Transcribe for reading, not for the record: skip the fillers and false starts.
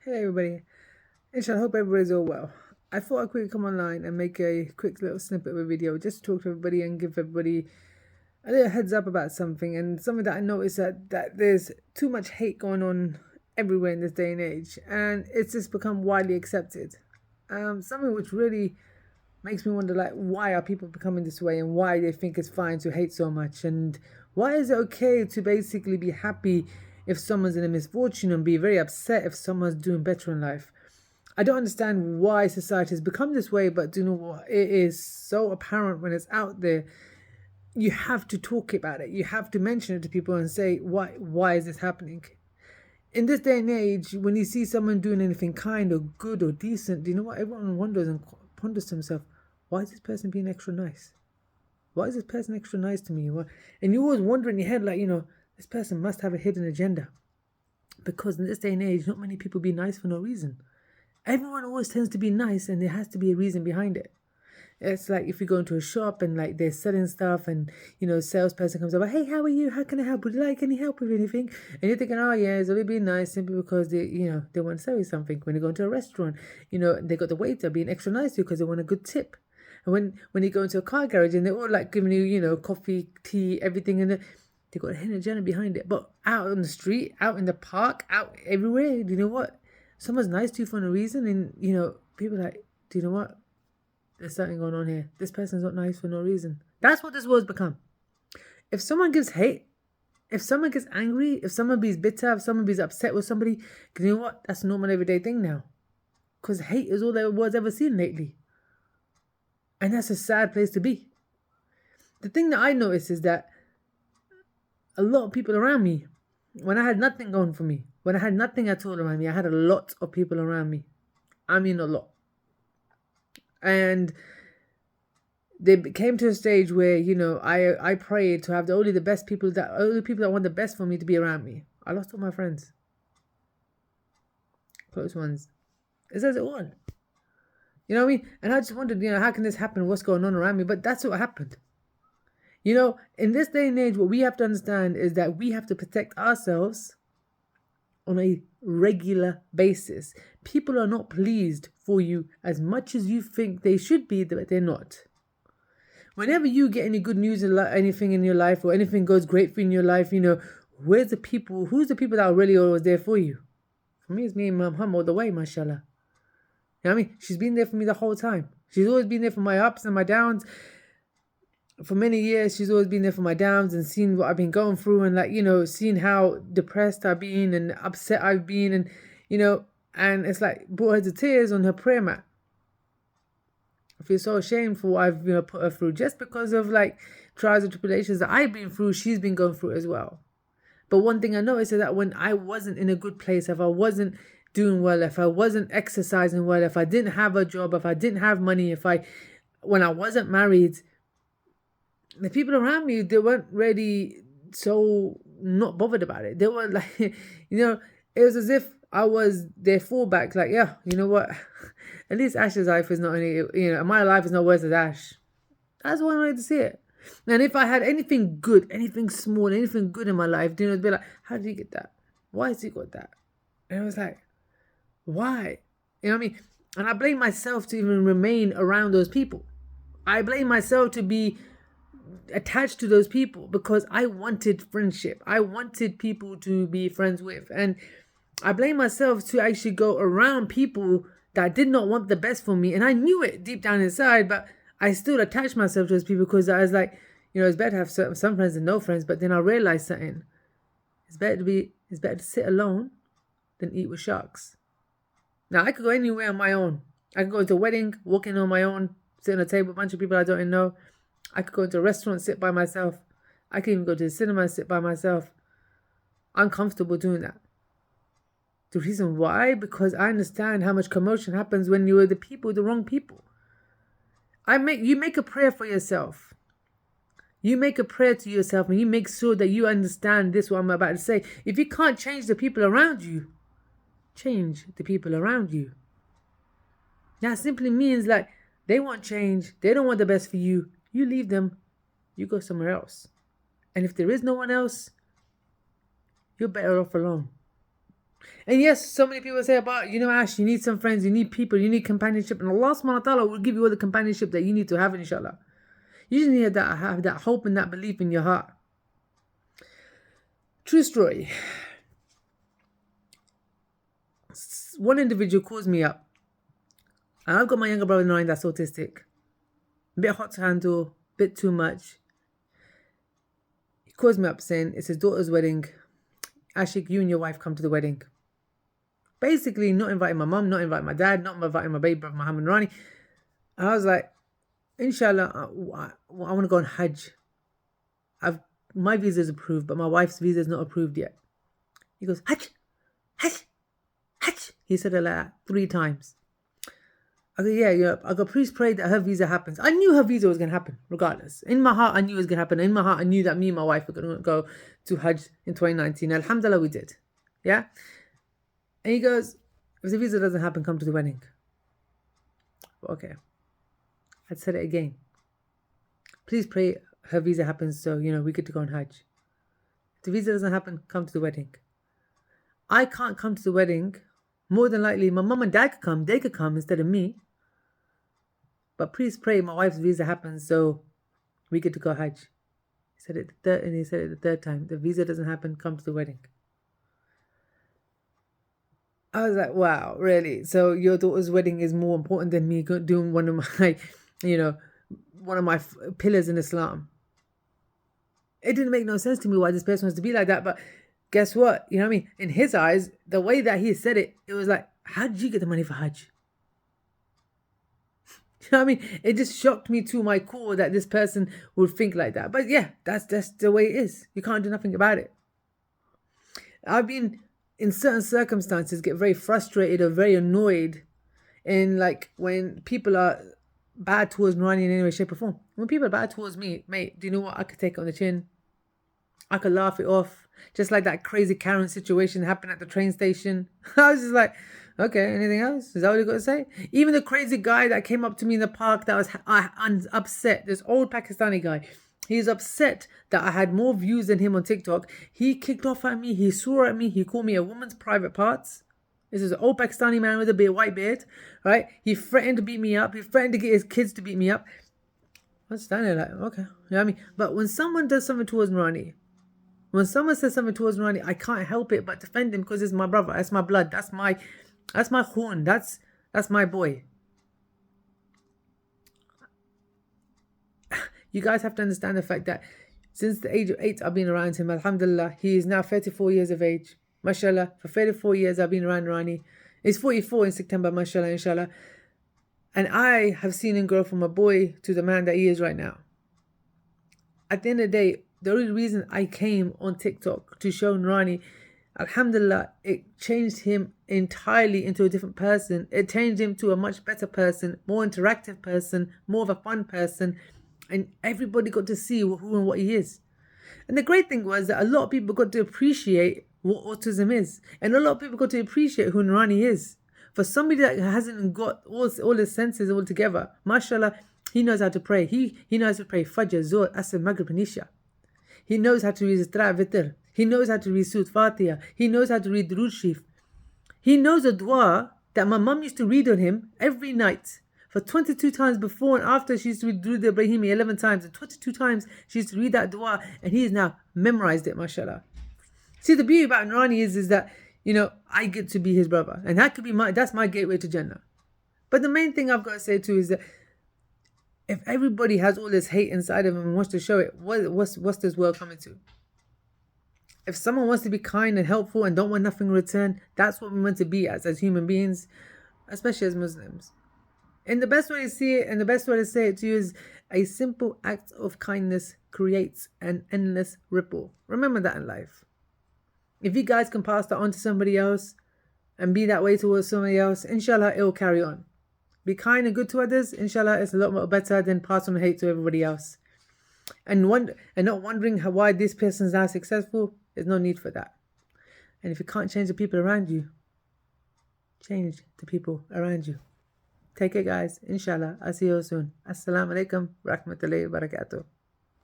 Hey everybody, Inshallah, I hope everybody's all well. I thought I'd quickly come online and make a quick little snippet of a video just to talk to everybody and give everybody a little heads up about something, and something that I noticed that there's too much hate going on everywhere in this day and age, and it's just become widely accepted. Something which really makes me wonder, like, why are people becoming this way, and why they think it's fine to hate so much, and why is it okay to basically be happy if someone's in a misfortune and be very upset if someone's doing better in life. I don't understand why society has become this way, but do you know what? It is so apparent when it's out there. You have to talk about it. You have to mention it to people and say, why is this happening? In this day and age, when you see someone doing anything kind or good or decent, do you know what? Everyone wonders and ponders to himself, why is this person being extra nice? Why is this person extra nice to me? And you always wonder in your head, like, this person must have a hidden agenda. Because in this day and age, not many people be nice for no reason. Everyone always tends to be nice, and there has to be a reason behind it. It's like if you go into a shop and like they're selling stuff, and salesperson comes over, hey, how are you? How can I help? Would you like any help with anything? And you're thinking, oh yeah, it's only being nice simply because they want to sell you something. When you go into a restaurant, they got the waiter being extra nice to you because they want a good tip. And when you go into a car garage and they're all like giving you, coffee, tea, everything, and they got a hidden agenda behind it. But out on the street, out in the park, out everywhere, do you know what? Someone's nice to you for no reason, and people are like, do you know what? There's something going on here. This person's not nice for no reason. That's what this world's become. If someone gives hate, if someone gets angry, if someone be bitter, if someone be upset with somebody, you know what? That's a normal everyday thing now. Because hate is all the world's ever seen lately. And that's a sad place to be. The thing that I noticed is that a lot of people around me, when I had nothing going for me, when I had nothing at all around me, I had a lot of people around me. I mean, a lot. And they came to a stage where, I prayed to have only the people that want the best for me to be around me. I lost all my friends. Close ones. It says it all. You know what I mean? And I just wondered, how can this happen? What's going on around me? But that's what happened. In this day and age, what we have to understand is that we have to protect ourselves on a regular basis. People are not pleased for you as much as you think they should be, but they're not. Whenever you get any good news, anything in your life, or anything goes great for you in your life, who's the people that are really always there for you? For me, it's me and Mum all the way, mashallah. You know what I mean? She's been there for me the whole time. She's always been there for my ups and my downs. For many years, she's always been there for my downs and seen what I've been going through, and seen how depressed I've been and upset I've been, and and it's like brought her to tears on her prayer mat. I feel so ashamed for what I've put her through, just because of like trials and tribulations that I've been through. She's been going through as well. But one thing I noticed is that when I wasn't in a good place, if I wasn't doing well, if I wasn't exercising well, if I didn't have a job, if I didn't have money, when I wasn't married, the people around me, they weren't really so not bothered about it. They were like, it was as if I was their fallback. Like, yeah, you know what? At least Ash's life is not any, my life is not worse than Ash. That's one way to see it. And if I had anything good, anything small, anything good in my life, it'd be like, how did he get that? Why has he got that? And I was like, why? You know what I mean? And I blame myself to even remain around those people. I blame myself to be attached to those people because I wanted friendship. I wanted people to be friends with. And I blame myself to actually go around people that did not want the best for me. And I knew it deep down inside, but I still attached myself to those people because I was like, it's better to have some friends than no friends. But then I realized something. It's better to sit alone than eat with sharks. Now, I could go anywhere on my own. I could go to a wedding, walk in on my own, sit on a table with a bunch of people I don't even know. I could go into a restaurant, sit by myself. I could even go to the cinema and sit by myself. I'm comfortable doing that. The reason why? Because I understand how much commotion happens when you're the wrong people. You make a prayer for yourself. You make a prayer to yourself and you make sure that you understand this, what I'm about to say. If you can't change the people around you, change the people around you. That simply means like they want change. They don't want the best for you. You leave them. You go somewhere else. And if there is no one else, you're better off alone. And yes, so many people say about, Ash, you need some friends, you need people, you need companionship. And Allah subhanahu wa ta'ala will give you all the companionship that you need to have, inshallah. You just need to have that hope and that belief in your heart. True story. One individual calls me up. And I've got my younger brother Nine that's autistic. A bit hot to handle, bit too much. He calls me up saying it's his daughter's wedding. Ashik, you and your wife come to the wedding. Basically, not inviting my mum, not inviting my dad, not inviting my baby brother Muhammad Rani. And I was like, inshallah, I want to go on Hajj. My visa is approved, but my wife's visa is not approved yet. He goes, Hajj, Hajj, Hajj. He said it like that 3 times. I go, yeah. I go, please pray that her visa happens. I knew her visa was going to happen, regardless. In my heart, I knew it was going to happen. In my heart, I knew that me and my wife were going to go to Hajj in 2019. Alhamdulillah, we did. Yeah? And he goes, if the visa doesn't happen, come to the wedding. Okay. I'd said it again. Please pray her visa happens so, we get to go on Hajj. If the visa doesn't happen, come to the wedding. I can't come to the wedding. More than likely, my mum and dad could come. They could come instead of me. But please pray my wife's visa happens so we get to go Hajj. He said it the third time. The visa doesn't happen, come to the wedding. I was like, wow, really? So your daughter's wedding is more important than me doing one of my, one of my pillars in Islam. It didn't make no sense to me why this person wants to be like that. But guess what? You know what I mean? In his eyes, the way that he said it, it was like, how did you get the money for Hajj? You know what I mean? It just shocked me to my core that this person would think like that. But yeah, that's the way it is. You can't do nothing about it. I've been, in certain circumstances, get very frustrated or very annoyed in when people are bad towards Nurani in any way, shape or form. When people are bad towards me, mate, do you know what? I could take it on the chin. I could laugh it off. Just like that crazy Karen situation happened at the train station. I was just like, okay, anything else? Is that what you got to say? Even the crazy guy that came up to me in the park that was upset, this old Pakistani guy, he's upset that I had more views than him on TikTok. He kicked off at me. He swore at me. He called me a woman's private parts. This is an old Pakistani man with a white beard, right? He threatened to beat me up. He threatened to get his kids to beat me up. I was standing there like, okay. You know what I mean? But when someone does something towards Nurani, when someone says something towards Nurani, I can't help it but defend him because it's my brother. That's my blood. That's my khun. That's my boy. You guys have to understand the fact that since the age of 8, I've been around him. Alhamdulillah, he is now 34 years of age. MashaAllah, for 34 years I've been around Nurani. He's 44 in September, MashaAllah, inshallah. And I have seen him grow from a boy to the man that he is right now. At the end of the day, the only reason I came on TikTok to show Nurani, alhamdulillah, it changed him entirely into a different person. It changed him to a much better person, more interactive person, more of a fun person. And everybody got to see who and what he is. And the great thing was that a lot of people got to appreciate what autism is. And a lot of people got to appreciate who Nurani is. For somebody that hasn't got all his senses all together, mashallah, he knows how to pray. He knows how to pray Fajr, Zuhr, Asr, Maghrib, and Isha. He knows how to read Isra, Witr. He knows how to read Surah Fatiha. He knows how to read Durood Sharif. He knows a dua that my mum used to read on him every night. For 22 times before and after, she used to read Durood Ibrahimi 11 times. And 22 times she used to read that dua, and he has now memorized it, mashallah. See, the beauty about Nurani is that, I get to be his brother. And that could be that's my gateway to Jannah. But the main thing I've got to say too is that if everybody has all this hate inside of them and wants to show it, what's this world coming to? If someone wants to be kind and helpful and don't want nothing in return, that's what we're meant to be as human beings, especially as Muslims. And the best way to see it and the best way to say it to you is a simple act of kindness creates an endless ripple. Remember that in life. If you guys can pass that on to somebody else and be that way towards somebody else, inshallah, it will carry on. Be kind and good to others, inshallah, it's a lot more better than pass on hate to everybody else. And not wondering why this person is now successful, there's no need for that. And if you can't change the people around you, change the people around you. Take care, guys. Inshallah. I'll see you soon. Assalamu alaikum wa rahmatullahi wa barakatuh.